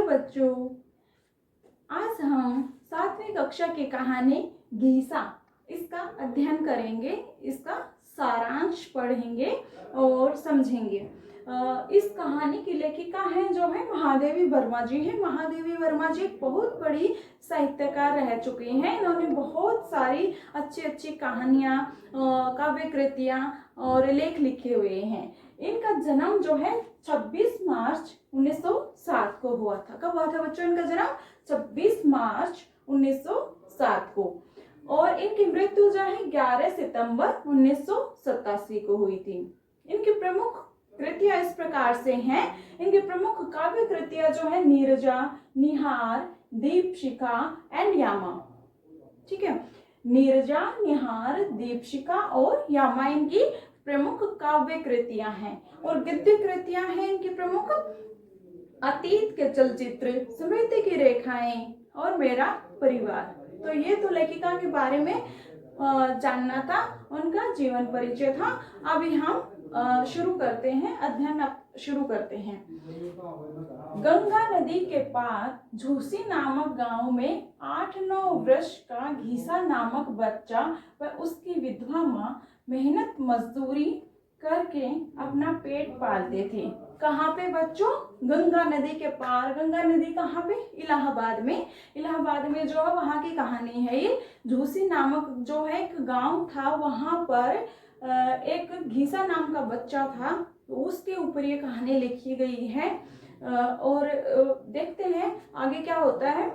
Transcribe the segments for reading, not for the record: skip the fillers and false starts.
बच्चों, आज हम 7वीं कक्षा की कहानी गीसा इसका अध्ययन करेंगे, इसका सारांश पढ़ेंगे और समझेंगे। इस कहानी की लेखिका है जो है महादेवी वर्मा जी है। महादेवी वर्मा जी बहुत बड़ी साहित्यकार रह चुकी हैं। इन्होंने बहुत सारी अच्छी अच्छी कहानियाँ, काव्य कृतियाँ और लेख लिखे हुए हैं। इनका जन्म जो है 26 मार्च 1907 को हुआ था। कब हुआ था बच्चों इनका जन्म? 26 मार्च 1907 को। और इनकी मृत्यु जो है 11 सितंबर 1987 को हुई थी। इनकी प्रमुख कृतियां इस प्रकार से हैं। इनकी प्रमुख काव्य कृतियां जो है नीरजा, निहार, दीपशिखा एंड यामा। ठीक है, नीरजा, निहार, दीपशिखा और यामा इनकी प्रमुख काव्य कृतियां हैं। और गद्य कृतियां हैं इनकी प्रमुख अतीत के चलचित्र, स्मृति की रेखाएं और मेरा परिवार। तो ये तो लेखिका के बारे में जानना था, उनका जीवन परिचय था। अभी हम शुरू करते हैं, अध्ययन शुरू करते हैं। गंगा नदी के पार झूसी नामक गांव में 8-9 वर्ष का घीसा नामक बच्चा व उसकी विधवा माँ मेहनत मजदूरी करके अपना पेट पालते थे। कहाँ पे बच्चों? गंगा नदी के पार। गंगा नदी कहाँ पे? इलाहाबाद में। इलाहाबाद में जो है वहाँ की कहानी है ये। झूसी नामक जो है एक गांव था, वहां पर एक घीसा नाम का बच्चा था, तो उसके ऊपर ये कहानी लिखी गई है। और देखते हैं आगे क्या होता है।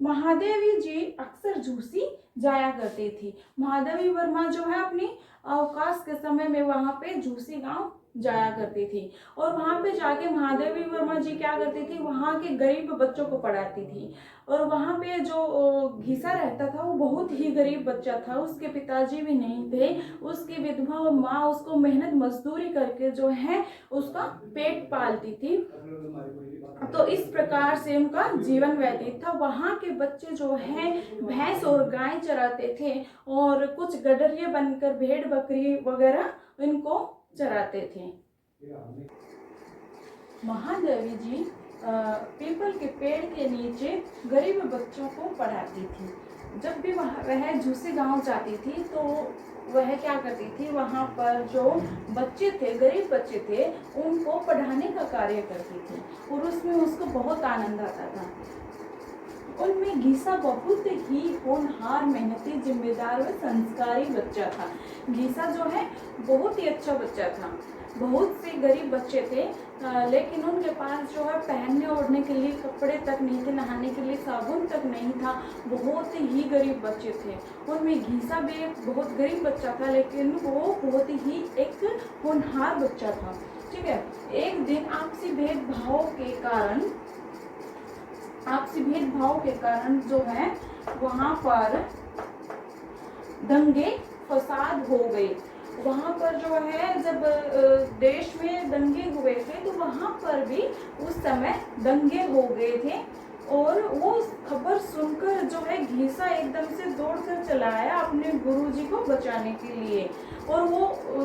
महादेवी जी अक्सर झूसी जाया करती थी। महादेवी वर्मा जो है अपनी अवकाश के समय में वहां पे झूसी गांव जाया करती थी। और वहां पे जाके महादेवी वर्मा जी क्या करती थी, वहां के गरीब बच्चों को पढ़ाती थी। और वहां पे जो घीसा रहता था वो बहुत ही गरीब बच्चा था, उसके पिताजी भी नहीं थे, उसकी विधवा माँ उसको मेहनत मजदूरी करके जो है उसका पेट पालती थी। तो इस प्रकार से उनका जीवन व्यतीत था। वहां के बच्चे जो हैं भैंस और गाय चराते थे और कुछ गडरिये बनकर भेड़ बकरी वगैरह इनको चराते थे। महादेवी जी पीपल के पेड़ के नीचे गरीब बच्चों को पढ़ाती थी। जब भी वह झूसी गांव जाती थी तो वह क्या करती थी, वहां पर जो बच्चे थे, गरीब बच्चे थे, उनको पढ़ाने का कार्य करती थी और उसमें उसको बहुत आनंद आता था। उनमें घीसा बहुत ही होनहार, मेहनती, जिम्मेदार व संस्कारी बच्चा था। घीसा जो है बहुत ही अच्छा बच्चा था। बहुत से गरीब बच्चे थे लेकिन उनके पास जो है पहनने ओढ़ने के लिए कपड़े तक नहीं थे, नहाने के लिए साबुन तक नहीं था। बहुत ही गरीब बच्चे थे। उनमें घीसा भी एक बहुत गरीब बच्चा था लेकिन वो बहुत ही एक होनहार बच्चा था। ठीक है, एक दिन आपसी भेदभाव के कारण जो है वहां पर दंगे फसाद हो गए। वहां पर जो है जब देश में दंगे हुए थे तो वहां पर भी उस समय दंगे हो गए थे। और वो खबर सुनकर जो है घीसा एकदम से दौड़कर चला आया अपने गुरुजी को बचाने के लिए। और वो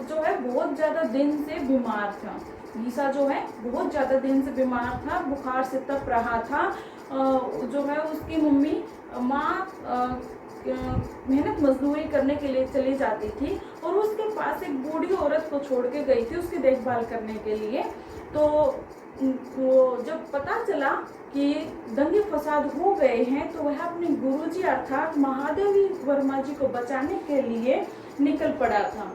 जो है बहुत ज्यादा दिन से बीमार था। घीसा जो है बहुत ज्यादा दिन से बीमार था, बुखार से तप रहा था। जो है उसकी माँ मेहनत मजदूरी करने के लिए चली जाती थी और उसके पास एक बूढ़ी औरत को छोड़ के गई थी उसकी देखभाल करने के लिए। तो जब पता चला कि दंगे फसाद हो गए हैं तो वह अपने गुरुजी अर्थात महादेवी वर्मा जी को बचाने के लिए निकल पड़ा था।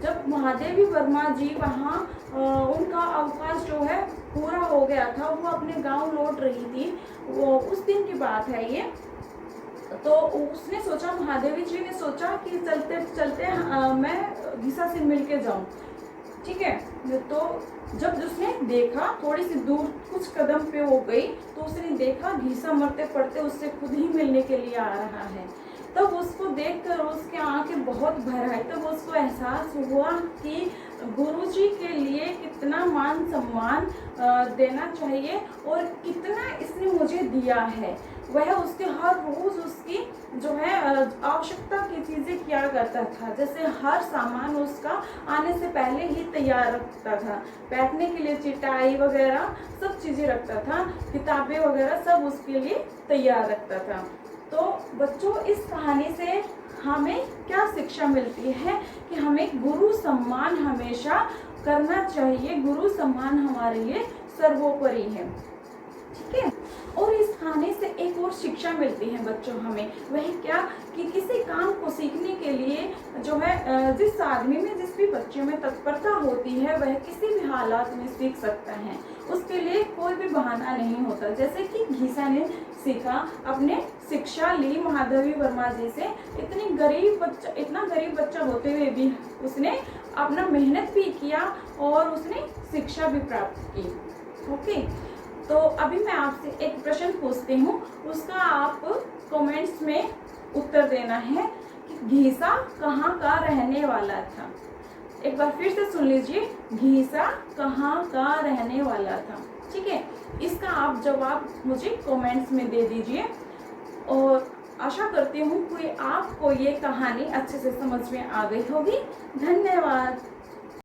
जब महादेवी वर्मा जी वहाँ उनका अवकाश जो है पूरा हो गया था, वो अपने गांव लौट रही थी, वो उस दिन की बात है ये। तो उसने सोचा, महादेवी जी ने सोचा कि चलते चलते मैं घीसा से मिलके जाऊं। ठीक है, तो जब उसने देखा, थोड़ी सी दूर कुछ कदम पे हो गई तो उसने देखा घीसा मरते पड़ते उससे खुद ही मिलने के लिए आ रहा है। तब उसको देखकर उसके आंखें बहुत भर आई। तब उसको एहसास हुआ कि गुरुजी के लिए कितना मान सम्मान देना चाहिए और कितना इसने मुझे दिया है। वह उसके हर रोज उसकी जो है आवश्यकता की चीजें किया करता था। जैसे हर सामान उसका आने से पहले ही तैयार रखता था, बैठने के लिए चटाई वगैरह सब चीजें रखता था, किताबें वगैरह सब उसके लिए तैयार रखता था। तो बच्चों, इस कहानी से हमें क्या शिक्षा मिलती है कि हमें गुरु सम्मान हमेशा करना चाहिए। गुरु सम्मान हमारे लिए सर्वोपरि है, ठीक है। और इस कहानी से एक और शिक्षा मिलती है बच्चों हमें, वह क्या कि किसी काम को सीखने के लिए जो है जिस आदमी में, जिस भी बच्चे में तत्परता होती है, वह किसी भी हालात में सीख सकता है। उसके लिए कोई भी बहाना नहीं होता। जैसे कि घीसा ने सीखा, अपने शिक्षा ली माधवी वर्मा जी से। इतना गरीब बच्चा होते हुए भी उसने अपना मेहनत भी किया और उसने शिक्षा भी प्राप्त की। ओके, तो अभी मैं आपसे एक प्रश्न पूछती हूँ, उसका आप कमेंट्स में उत्तर देना है कि घीसा कहाँ का रहने वाला था। एक बार फिर से सुन लीजिए, घीसा कहाँ का रहने वाला था, ठीक है। इसका आप जवाब मुझे कमेंट्स में दे दीजिए। और आशा करती हूँ कि आपको ये कहानी अच्छे से समझ में आ गई होगी। धन्यवाद।